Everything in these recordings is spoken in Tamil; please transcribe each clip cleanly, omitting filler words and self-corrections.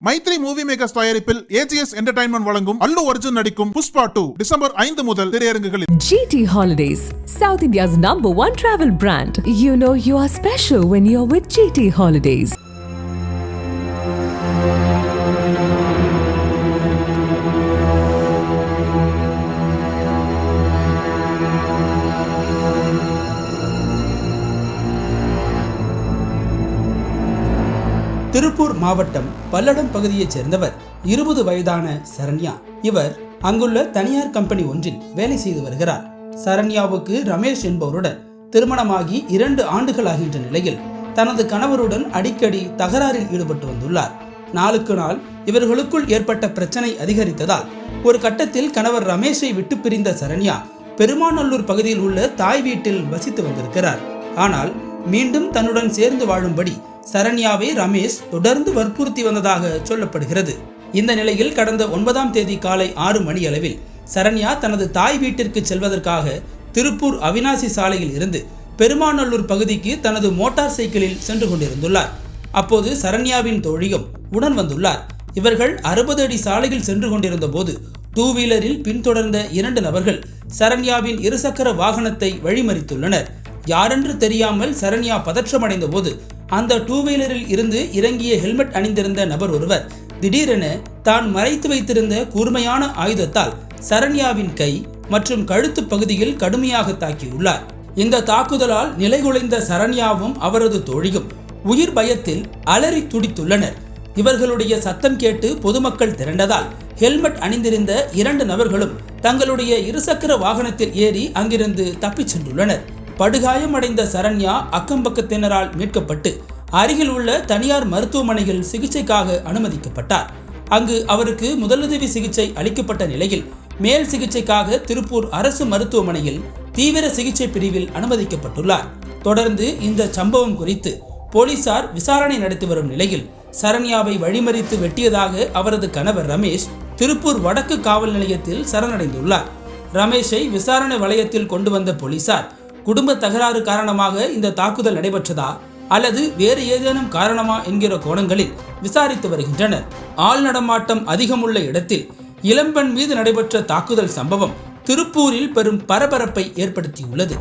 மைத்ரி மூவி மேக்கர்ஸ் தயாரிப்பில் AGS என்டர்டைன்மெண்ட் வழங்கும் அல்லு அர்ஜுன் நடிக்கும் புஷ்பா 2 டிசம்பர் 5 முதல் திரையரங்குகளில். GT Holidays, South India's #1 travel brand. You know you are special when you're with GT Holidays. Tiruppur மாவட்டம் பல்லடம் பகுதியைச் சேர்ந்தவர் 20 வயதான சரண்யா. இவர் அங்குள்ள தனியார் கம்பெனி ஒன்றில் வேலை செய்து வருகிறார். சரண்யாவுக்கு ரமேஷ் என்பவருடன் திருமணமாகி 2 ஆண்டுகள் ஆகின்ற நிலையில் தனது கணவருடன் அடிக்கடி தகராறில் ஈடுபட்டு வந்துள்ளார். நாளுக்கு நாள் இவர்களுக்குள் ஏற்பட்ட பிரச்சனை அதிகரித்ததால் ஒரு கட்டத்தில் கணவர் ரமேஷை விட்டு பிரிந்த சரண்யா பெருமாநல்லூர் பகுதியில் உள்ள தாய் வீட்டில் வசித்து வந்திருக்கிறார். ஆனால் மீண்டும் தன்னுடன் சேர்ந்து வாழும்படி சரண்யாவை ரமேஷ் தொடர்ந்து வற்புறுத்தி வந்ததாக சொல்லப்படுகிறது. இந்த நிலையில் கடந்த 9ஆம் தேதி காலை 6 மணி அளவில் சரண்யா தனது தாய் வீட்டிற்கு செல்வதற்காக திருப்பூர் அவினாசி சாலையில் இருந்து பெருமாநல்லூர் பகுதிக்கு தனது மோட்டார் சைக்கிளில் சென்று கொண்டிருந்துள்ளார். அப்போது சரண்யாவின் தோழியும் உடன் வந்துள்ளார். இவர்கள் 60 அடி சாலையில் சென்று கொண்டிருந்த போது 2 வீலரில் பின்தொடர்ந்த 2 நபர்கள் சரண்யாவின் இருசக்கர வாகனத்தை வழிமறித்துள்ளனர். யாரென்று தெரியாமல் சரண்யா பதற்றமடைந்த போது அந்த 2 வீலரில் இருந்து இறங்கிய ஹெல்மெட் அணிந்திருந்த நபர் ஒருவர் திடீரென தான் மறைத்து வைத்திருந்த கூர்மையான ஆயுதத்தால் சரண்யாவின் கை மற்றும் கழுத்து பகுதியில் கடுமையாக தாக்கியுள்ளார். இந்த தாக்குதலால் நிலைகுலைந்த சரண்யாவும் அவரது தோழியும் உயிர் பயத்தில் அலறி துடித்துள்ளனர். இவர்களுடைய சத்தம் கேட்டு பொதுமக்கள் திரண்டதால் ஹெல்மெட் அணிந்திருந்த 2 நபர்களும் தங்களுடைய இருசக்கர வாகனத்தில் ஏறி அங்கிருந்து தப்பிச் சென்றுள்ளனர். படுகாயமடைந்த சரண்யா அக்கம்பக்கத்தினரால் மீட்கப்பட்டு அருகில் உள்ள தனியார் மருத்துவமனையில் சிகிச்சைக்காக அனுமதிக்கப்பட்டார். அங்கு அவருக்கு முதலுதவி சிகிச்சை அளிக்கப்பட்ட நிலையில் மேல் சிகிச்சைக்காக திருப்பூர் அரசு மருத்துவமனையில் தீவிர சிகிச்சை பிரிவில் அனுமதிக்கப்பட்டுள்ளார். தொடர்ந்து இந்த சம்பவம் குறித்து போலீசார் விசாரணை நடத்தி வரும் நிலையில் சரண்யாவை வழிமறித்து வெட்டியதாக அவரது கணவர் ரமேஷ் திருப்பூர் வடக்கு காவல் நிலையத்தில் சரணடைந்துள்ளார். ரமேஷை விசாரணை வளையத்தில் கொண்டு வந்த போலீசார் குடும்ப தகராறு காரணமாக இந்த தாக்குதல் நடைபெற்றதா அல்லது வேறு ஏதேனும் காரணமா என்கிற கோணங்களில் விசாரித்து வருகின்றனர். ஆள் நடமாட்டம் அதிகமுள்ள இடத்தில் இளம்பெண் மீது நடைபெற்ற தாக்குதல் சம்பவம் திருப்பூரில் பெரும் பரபரப்பை ஏற்படுத்தியுள்ளது.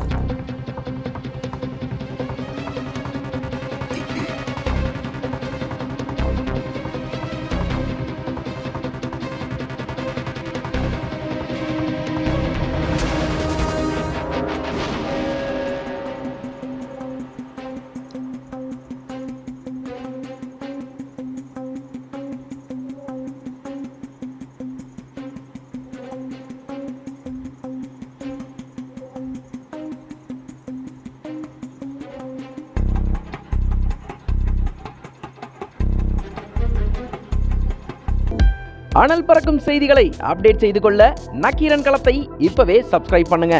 அனல் பறக்கும் செய்திகளை அப்டேட் செய்து கொள்ள நக்கீரன் களத்தை இப்பவே சப்ஸ்கிரைப் பண்ணுங்க.